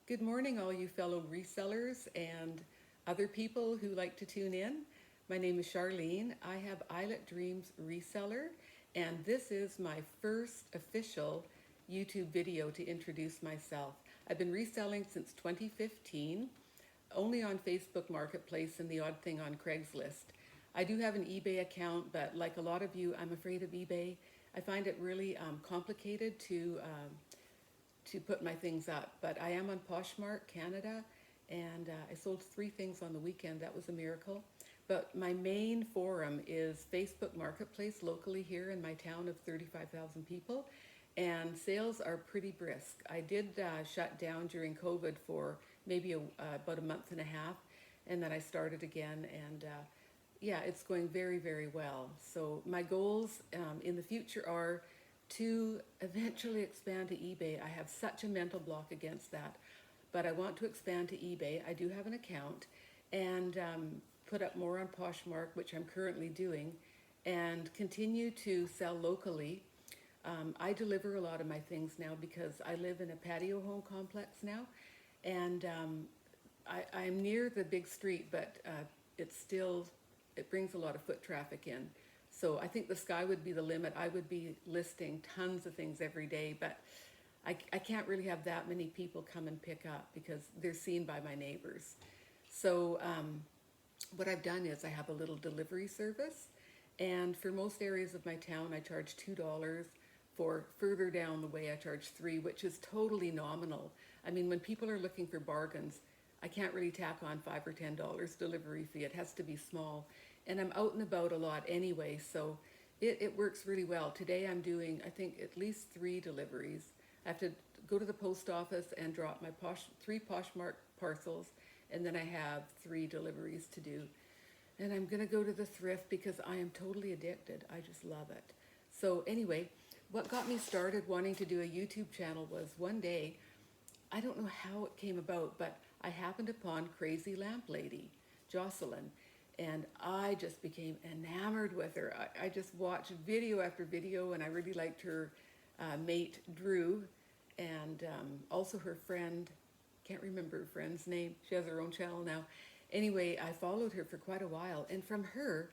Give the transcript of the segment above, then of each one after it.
Good morning, all you fellow resellers and other people who like to tune in. My name is Charlene. I have Islet Dreams Reseller, and this is my first official YouTube video to introduce myself. I've been reselling since 2015, only on Facebook Marketplace and the odd thing on Craigslist. I do have an eBay account, but like a lot of you, I'm afraid of eBay. I find it really complicated to put my things up. But I am on Poshmark Canada, and I sold 3 things on the weekend. That was a miracle. But my main forum is Facebook Marketplace locally here in my town of 35,000 people, and sales are pretty brisk. I did shut down during COVID for maybe about a month and a half, and then I started again, and yeah, it's going very, very well. So my goals in the future are to eventually expand to eBay. I have such a mental block against that, but I want to expand to eBay. I do have an account, and put up more on Poshmark, which I'm currently doing, and continue to sell locally. I deliver a lot of my things now because I live in a patio home complex now, and I'm near the big street, but it brings a lot of foot traffic in. So I think the sky would be the limit. I would be listing tons of things every day, but I can't really have that many people come and pick up because they're seen by my neighbors. So what I've done is I have a little delivery service, and for most areas of my town I charge $2. For further down the way I charge 3, which is totally nominal. I mean, when people are looking for bargains, I can't really tack on $5 or $10 delivery fee. It has to be small. And I'm out and about a lot anyway, so it works really well. Today I'm doing, I think, at least 3 deliveries. I have to go to the post office and drop my 3 Poshmark parcels, and then I have 3 deliveries to do. And I'm gonna go to the thrift because I am totally addicted. I just love it. So anyway, what got me started wanting to do a YouTube channel was one day, I don't know how it came about, but I happened upon Crazy Lamp Lady, Jocelyn, and I just became enamored with her. I just watched video after video, and I really liked her mate, Drew, and also her friend, can't remember her friend's name. She has her own channel now. Anyway, I followed her for quite a while, and from her,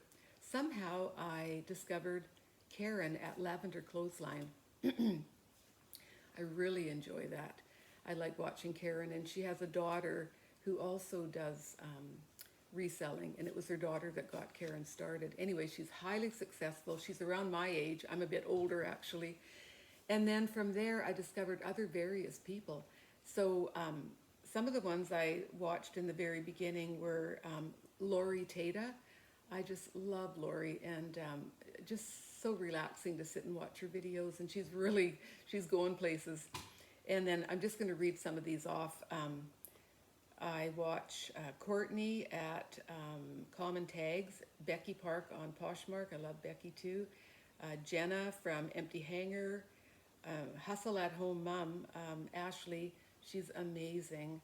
somehow I discovered Karen at Lavender Clothesline. I really enjoy that. I like watching Karen, and she has a daughter who also does reselling, and it was her daughter that got Karen started. Anyway, she's highly successful. She's around my age. I'm a bit older, actually. And then from there, I discovered other various people. So some of the ones I watched in the very beginning were Lori Tata. I just love Lori, and just so relaxing to sit and watch her videos, and she's going places. And then I'm just going to read some of these off. I watch Courtney at Common Tags, Becky Park on Poshmark. I love Becky too. Jenna from Empty Hanger, Hustle at Home Mom, Ashley, she's amazing,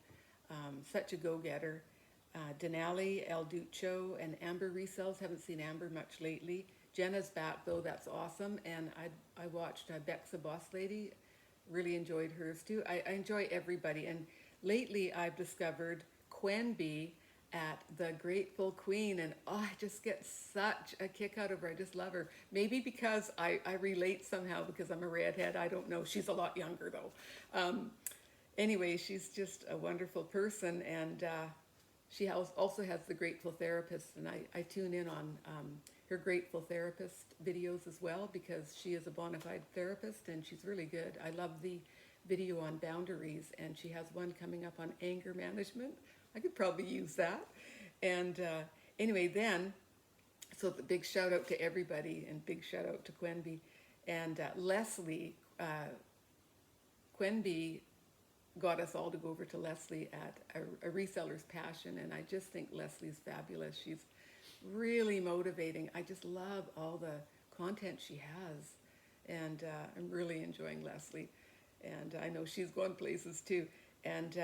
such a go-getter. Denali, El Ducho, and Amber Resells. Haven't seen Amber much lately. Jenna's back though, that's awesome. And I watched Beck's a Boss Lady, really enjoyed hers too. I enjoy everybody, and lately I've discovered Quenby at the Grateful Queen, and oh, I just get such a kick out of her. I just love her. Maybe because I relate somehow because I'm a redhead. I don't know. She's a lot younger though. Anyway, she's just a wonderful person, and she also has the Grateful Therapist, and I tune in on her Grateful Therapist videos as well because she is a bona fide therapist, and she's really good. I love the video on boundaries, and she has one coming up on anger management. I could probably use that. And anyway, so the big shout out to everybody, and big shout out to Quenby. And Leslie, Quenby got us all to go over to Leslie at a Reseller's Passion, and I just think Leslie's fabulous. She's really motivating. I just love all the content she has, and I'm really enjoying Leslie, and I know she's going places too. And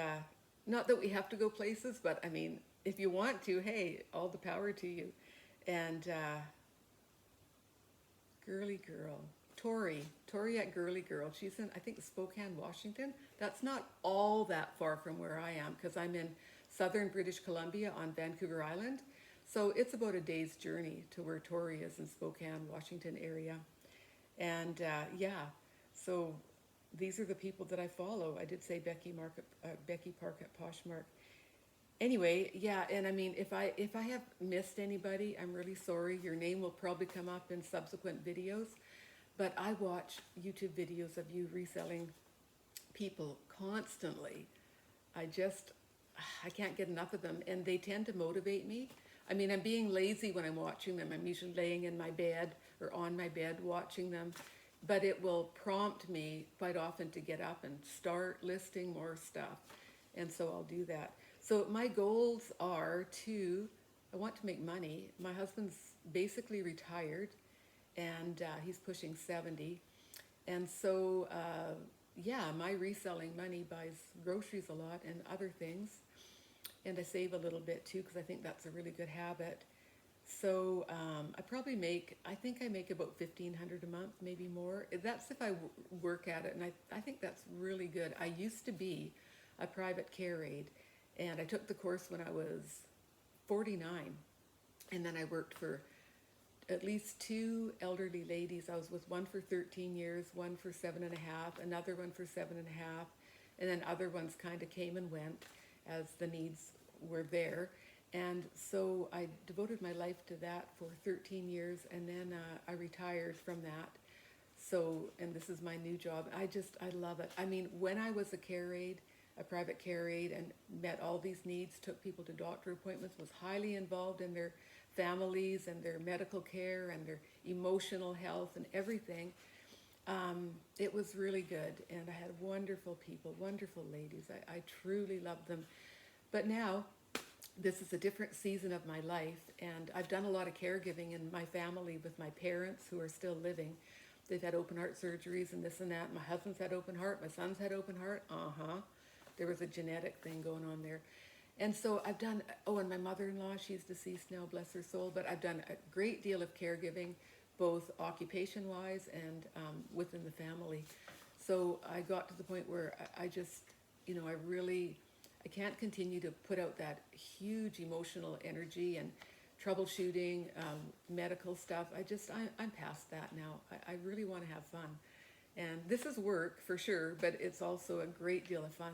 not that we have to go places, but I mean, if you want to, hey, all the power to you. And girly girl, Tori at Girly Girl. She's in, I think, Spokane, Washington. That's not all that far from where I am because I'm in southern British Columbia on Vancouver Island. So it's about a day's journey to where Tori is in Spokane, Washington area. And yeah, so these are the people that I follow. I did say Becky Park at Poshmark. Anyway, yeah, and I mean, if I have missed anybody, I'm really sorry. Your name will probably come up in subsequent videos. But I watch YouTube videos of you reselling people constantly. I can't get enough of them, and they tend to motivate me. I mean, I'm being lazy when I'm watching them. I'm usually laying in my bed or on my bed watching them, but it will prompt me quite often to get up and start listing more stuff. And so I'll do that. So my goals are I want to make money. My husband's basically retired, and he's pushing 70. And so, yeah, my reselling money buys groceries a lot and other things. And I save a little bit too, because I think that's a really good habit. So I think I make about $1,500 a month, maybe more. That's if I work at it, and I think that's really good. I used to be a private care aide, and I took the course when I was 49, and then I worked for at least two elderly ladies. I was with one for 13 years, one for 7.5, another one for 7.5, and then other ones kind of came and went as the needs were there. And so I devoted my life to that for 13 years, and then I retired from that. So, and this is my new job. I love it. I mean, when I was a private care aide, and met all these needs, took people to doctor appointments, was highly involved in their families and their medical care and their emotional health and everything. It was really good, and I had wonderful people, wonderful ladies. I truly loved them. But now, this is a different season of my life, and I've done a lot of caregiving in my family with my parents who are still living. They've had open heart surgeries and this and that. My husband's had open heart. My son's had open heart. There was a genetic thing going on there. And so I've done, and my mother-in-law, she's deceased now, bless her soul, but I've done a great deal of caregiving, both occupation-wise and within the family. So I got to the point where I just, I can't continue to put out that huge emotional energy and troubleshooting, medical stuff. I'm past that now. I really want to have fun. And this is work for sure, but it's also a great deal of fun.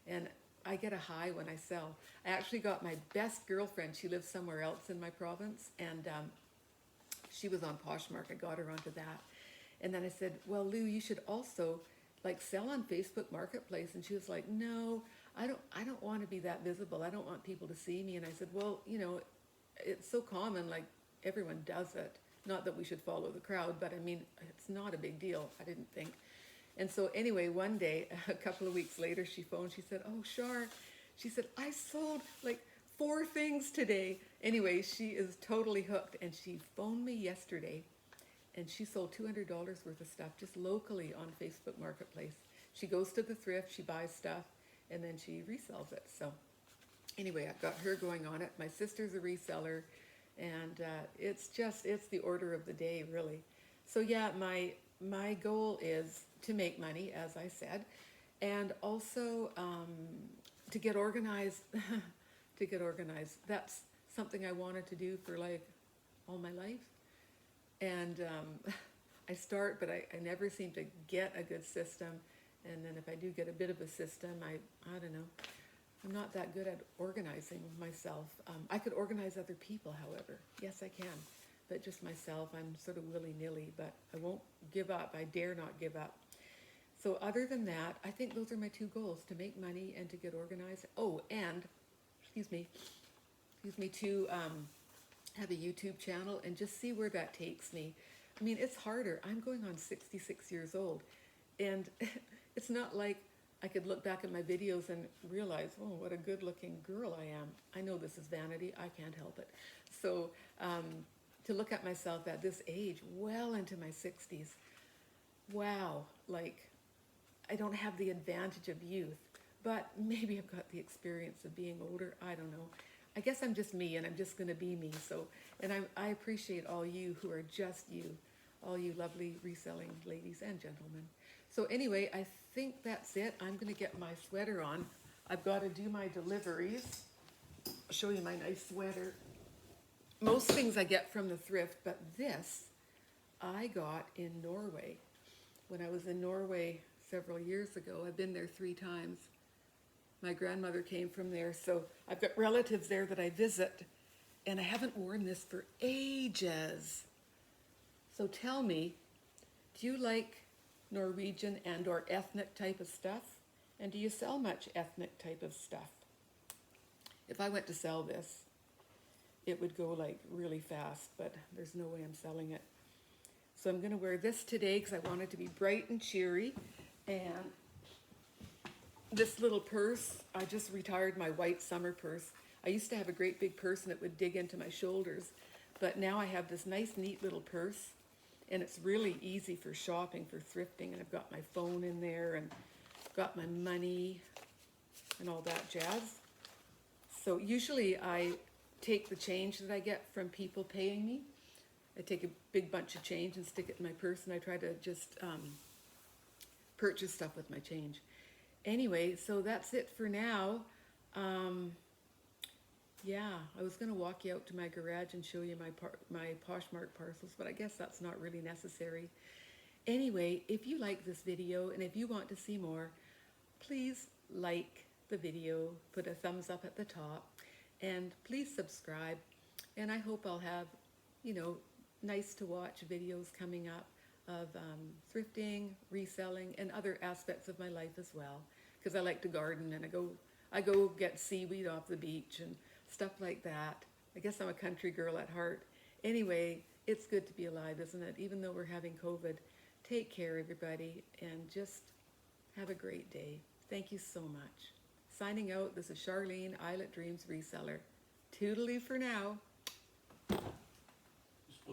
And I get a high when I sell. I actually got my best girlfriend. She lives somewhere else in my province, and she was on Poshmark. I got her onto that. And then I said, well, Lou, you should also sell on Facebook Marketplace. And she was like, no, I don't want to be that visible. I don't want people to see me. And I said, well, it's so common, everyone does it. Not that we should follow the crowd, but I mean, it's not a big deal, I didn't think. And so anyway, one day, a couple of weeks later, she phoned, she said, oh, Char, she said, I sold 4 things today. Anyway, she is totally hooked, and she phoned me yesterday, and she sold $200 worth of stuff just locally on Facebook Marketplace. She goes to the thrift, she buys stuff, and then she resells it. So anyway, I've got her going on it. My sister's a reseller, and it's the order of the day, really. So yeah, my goal is to make money, as I said, and also to get organized. To get organized. That's something I wanted to do for all my life. And I start, but I never seem to get a good system. And then if I do get a bit of a system, I don't know. I'm not that good at organizing myself. I could organize other people, however. Yes, I can. But just myself, I'm sort of willy-nilly, but I won't give up. I dare not give up. So other than that, I think those are my 2 goals, to make money and to get organized. Oh, and, excuse me, to have a YouTube channel and just see where that takes me. I mean, it's harder. I'm going on 66 years old, and it's not like I could look back at my videos and realize, oh, what a good-looking girl I am. I know this is vanity. I can't help it. So to look at myself at this age, well into my 60s, wow, I don't have the advantage of youth, but maybe I've got the experience of being older. I don't know. I guess I'm just me, and I'm just going to be me. So, and I appreciate all you who are just you. all you lovely reselling ladies and gentlemen. So anyway, I think that's it. I'm going to get my sweater on. I've got to do my deliveries. I'll show you my nice sweater. Most things I get from the thrift, but this I got in Norway. When I was in Norway several years ago, I've been there 3 times. My grandmother came from there, so I've got relatives there that I visit, and I haven't worn this for ages. So tell me, do you like Norwegian and or ethnic type of stuff? And do you sell much ethnic type of stuff? If I went to sell this, it would go like really fast, but there's no way I'm selling it. So I'm going to wear this today because I want it to be bright and cheery. And this little purse, I just retired my white summer purse. I used to have a great big purse and it would dig into my shoulders, but now I have this nice neat little purse, and it's really easy for shopping, for thrifting, and I've got my phone in there and got my money and all that jazz. So usually I take the change that I get from people paying me. I take a big bunch of change and stick it in my purse, and I try to just purchase stuff with my change. Anyway, so that's it for now. Yeah, I was going to walk you out to my garage and show you my Poshmark parcels, but I guess that's not really necessary. Anyway, if you like this video and if you want to see more, please like the video, put a thumbs up at the top, and please subscribe. And I hope I'll have, nice to watch videos coming up of thrifting, reselling, and other aspects of my life as well. Because I like to garden, and I go get seaweed off the beach and stuff like that. I guess I'm a country girl at heart. Anyway, it's good to be alive, isn't it? Even though we're having COVID. Take care, everybody, and just have a great day. Thank you so much. Signing out, this is Charlene, Islet Dreams Reseller. Toodaloo for now.